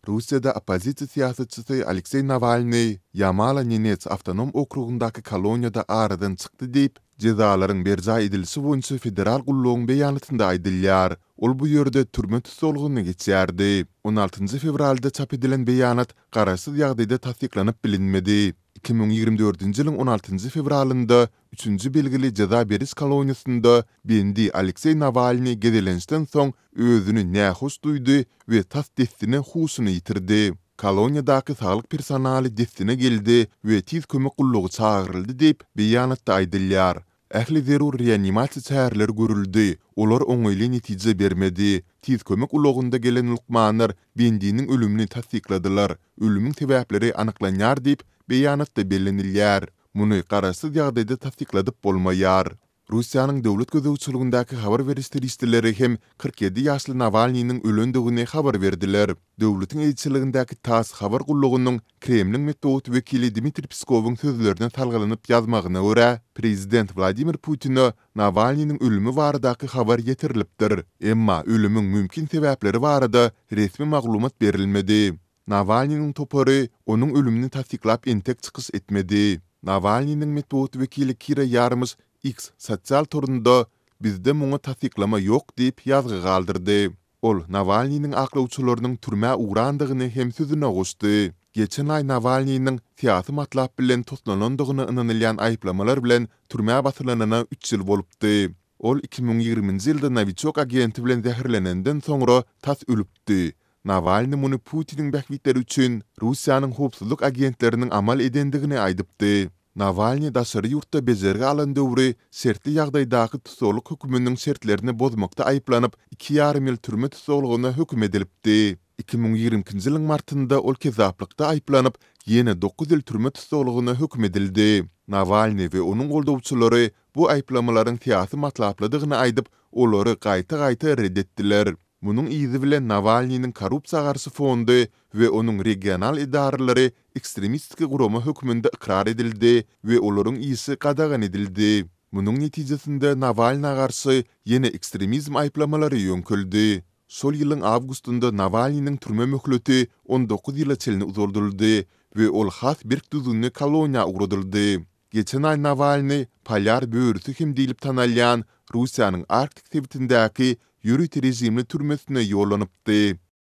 Rusya'da opozisiya siyasatçısı Alexey Navalny, Yamala-Nenets avtonom okrugundaki kolonyada aradan çıktı deyip, cezaların berza edilisi boyunca federal gulluğun beyanatında aydılýar. Ol bu yörde türme tutulgyny geçýärdi. 16 fevralda çap edilen beyanat garaşsyz ýagdaýda tasdiklanyp bilinmedi. 2024-nji ýylyň 16 fevralynda 3-nji belgili ceza beriş koloniýasynda bendi Alexey Navalny gedelenişden soň özüni nähoş duýdy we tas destine huşuny ýitirdi. Koloniýadaky saglyk personaly destine geldi we tiz kömek gullugy çağıryldy diýip beýanatda aýdylýar. Ähli zerur reanimasiýa çäherleri görüldi. Olar oňaýly netije bermedi. Tiz kömek ulugynda gelen ulukmanlar bendiniň ölümini tasdikladylar. Ölümüň sebäpleri anyklanýar diýip beýanatda bellenilýär. Muny garaşsyz ýagdaýda tasdikladyp bolmaýar. Russiýanyň döwlet gözegçiligindäki habar berişleri işçileri hem 47 ýaşly Navalnyň ölendigini habar berdiler. Döwletiň elçiligindäki TASS habar gullugynyň Kremliň metbuat wekili Dmitri Peskowyň sözlerine talgalanyp ýazmagyna görä, prezident Vladimir Putin Navalnyň ölümi baradaky habar ýetirilipdir. Emma ölümüň mümkin sebäpleri barada resmi maglumat berilmedi. Navalnyň topary onuň ölümini tasdiklap entek çykyş etmedi. Navalnyň metbuat wekili Kira Yarmys X sosial torunda bizde muňa tasdiklama ýok diýip ýazgy galdyrdy. Ol Navalnyň aklawçylarynyň türmä uğrandygyny hem sözüne goşdy. Geçen ay Navalnyň siýasy matlap bilen toslanandygyny ynanylýan aýplamalar bilen türmä basylanyna 3 ýyl bolupdy. Ol 2020-nji ýylda Novichok agenti bilen zäherlenenden soňra tas ölüpdi. Navalny muny Putiniň bähwitleri üçin Russiýanyň howpsuzlyk agentleriniň amal edendigini aýdypdy. Navalny daşary ýurtda bezerge alan döwri sertli ýagdaýdaky tutuluk höküminiň şertlerini bozmakda aýplanyp 2,5 ýyl türme tutulugyna höküm edilipdi. 2020-nji ýylyň martynda ol kezaplykda aýplanyp ýene 9 ýyl türme tutulugyna höküm edildi. Navalny we onuň goldawyçylary bu aýplamalaryň siýasy matlapladygyny aýdyp, olary gaýta-gaýta reddetdiler. Munun izi bilen Navalnyň korrupsiýa garşy fondy we onuň regional idaralary ekstremistki gurama hökmünde ikrar edildi we olaryň isi gadagan edildi. Munun netijesinde Navalnyna garşy ýene ekstremizm aýplamalary ýönküldi. Şol ýylyň awgustynda Navalnyň türme möhleti 19 ýyla çelini uzulduruldy we ol has bir düzünli koloniýa ugrudyldy. Geçen ay Navalny Polyar böwrüsi hem diýilip tanalýan Russiýanyň Arktik sebitindäki ýürüt rejimli türmesine ýolanypdy.